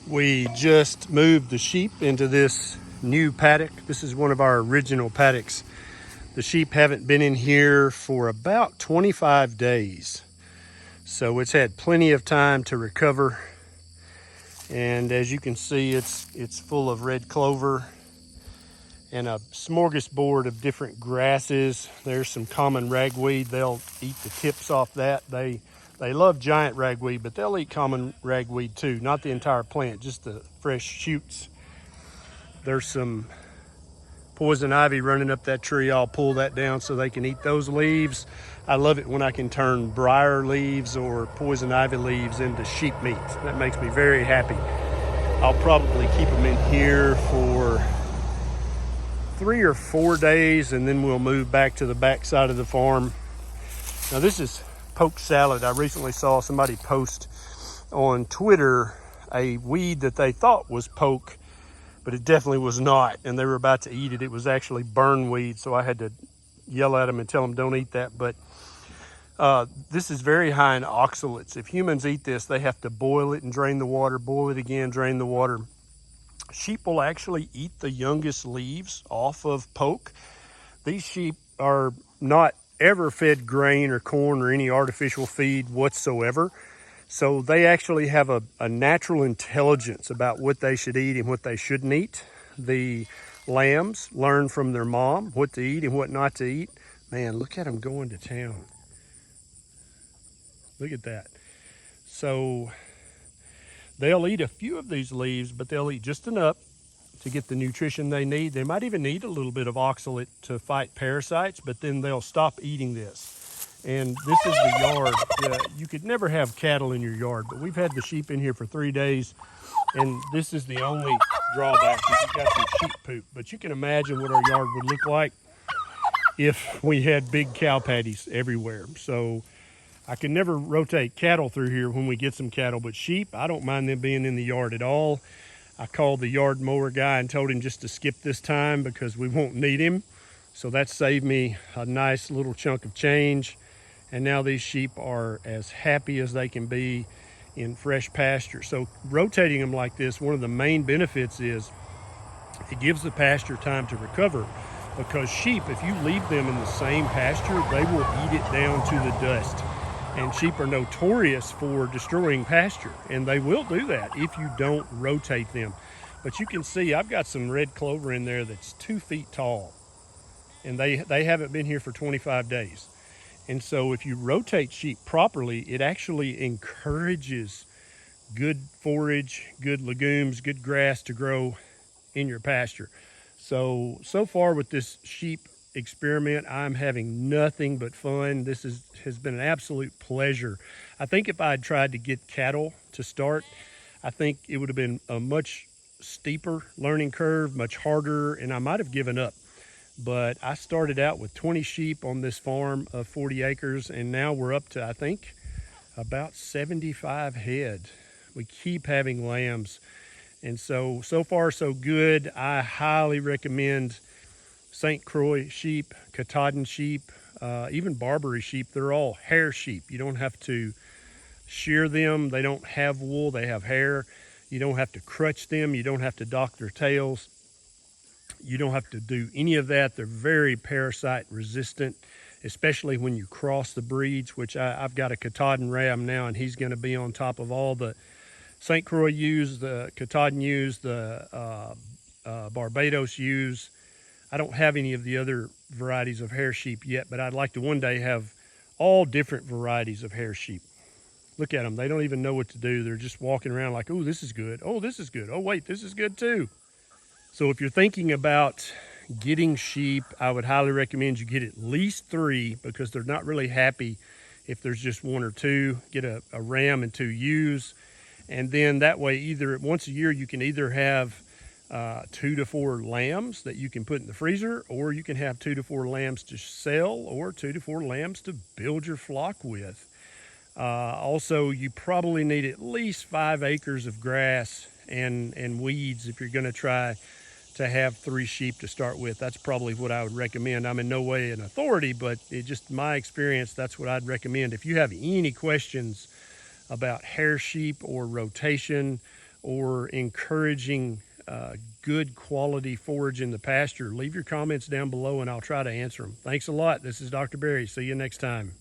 We just moved the sheep into this new paddock. This is one of our original paddocks. The sheep haven't been in here for about 25 days. So it's had plenty of time to recover. And as you can see, it's full of red clover and a smorgasbord of different grasses. There's some common ragweed. They'll eat the tips off that. They love giant ragweed, but they'll eat common ragweed too. Not the entire plant, just the fresh shoots. There's some poison ivy running up that tree. I'll pull that down so they can eat those leaves. I love it when I can turn briar leaves or poison ivy leaves into sheep meat. That makes me very happy. I'll probably keep them in here for 3 or 4 days, and then we'll move back to the back side of the farm. Now this is poke salad. I recently saw somebody post on Twitter a weed that they thought was poke, but it definitely was not, and they were about to eat it. It was actually burnweed, so I had to yell at them and tell them don't eat that. But this is very high in oxalates. If humans eat this, they have to boil it and drain the water, boil it again, drain the water. Sheep will actually eat the youngest leaves off of poke. These sheep are not ever fed grain or corn or any artificial feed whatsoever. So they actually have a natural intelligence about what they should eat and what they shouldn't eat. The lambs learn from their mom what to eat and what not to eat. Man, look at them going to town. Look at that. So they'll eat a few of these leaves, but they'll eat just enough to get the nutrition they need. They might even need a little bit of oxalate to fight parasites, but then they'll stop eating this. And this is the yard. You could never have cattle in your yard, but we've had the sheep in here for 3 days, and this is the only drawback. You've got some sheep poop, but you can imagine what our yard would look like if we had big cow patties everywhere. So I can never rotate cattle through here when we get some cattle, but sheep, I don't mind them being in the yard at all. I called the yard mower guy and told him just to skip this time because we won't need him. So that saved me a nice little chunk of change. And now these sheep are as happy as they can be in fresh pasture. So rotating them like this, one of the main benefits is it gives the pasture time to recover, because sheep, if you leave them in the same pasture, they will eat it down to the dust. And sheep are notorious for destroying pasture, and they will do that if you don't rotate them. But you can see I've got some red clover in there that's 2 feet tall, and they haven't been here for 25 days. And so if you rotate sheep properly, it actually encourages good forage, good legumes, good grass to grow in your pasture. So far with this sheep experiment, I'm having nothing but fun. This has been an absolute pleasure. I think if I had tried to get cattle to start, I think it would have been a much steeper learning curve, much harder, and I might have given up. But I started out with 20 sheep on this farm of 40 acres, and now we're up to, I think, about 75 head. We keep having lambs, and so far so good. I highly recommend St Croix sheep, Katahdin sheep, even Barbary sheep. They're all hair sheep. You don't have to shear them. They don't have wool, they have hair. You don't have to crutch them. You don't have to dock their tails. You don't have to do any of that. They're very parasite resistant, especially when you cross the breeds, which I've got a Katahdin ram now, and he's going to be on top of all the St Croix ewes, the Katahdin ewes, the Barbados ewes. I don't have any of the other varieties of hair sheep yet, but I'd like to one day have all different varieties of hair sheep. Look at them. They don't even know what to do. They're just walking around like, oh, this is good. Oh, this is good. Oh, wait, this is good too. So if you're thinking about getting sheep, I would highly recommend you get at least 3, because they're not really happy if there's just 1 or 2. Get a ram and 2 ewes. And then that way, either once a year, you can either have 2 to 4 lambs that you can put in the freezer, or you can have 2 to 4 lambs to sell, or 2 to 4 lambs to build your flock with. Also, you probably need at least 5 acres of grass and weeds if you're going to try to have 3 sheep to start with. That's probably what I would recommend. I'm in no way an authority, but just my experience, that's what I'd recommend. If you have any questions about hair sheep or rotation or encouraging good quality forage in the pasture, leave your comments down below and I'll try to answer them. Thanks a lot. This is Dr. Berry. See you next time.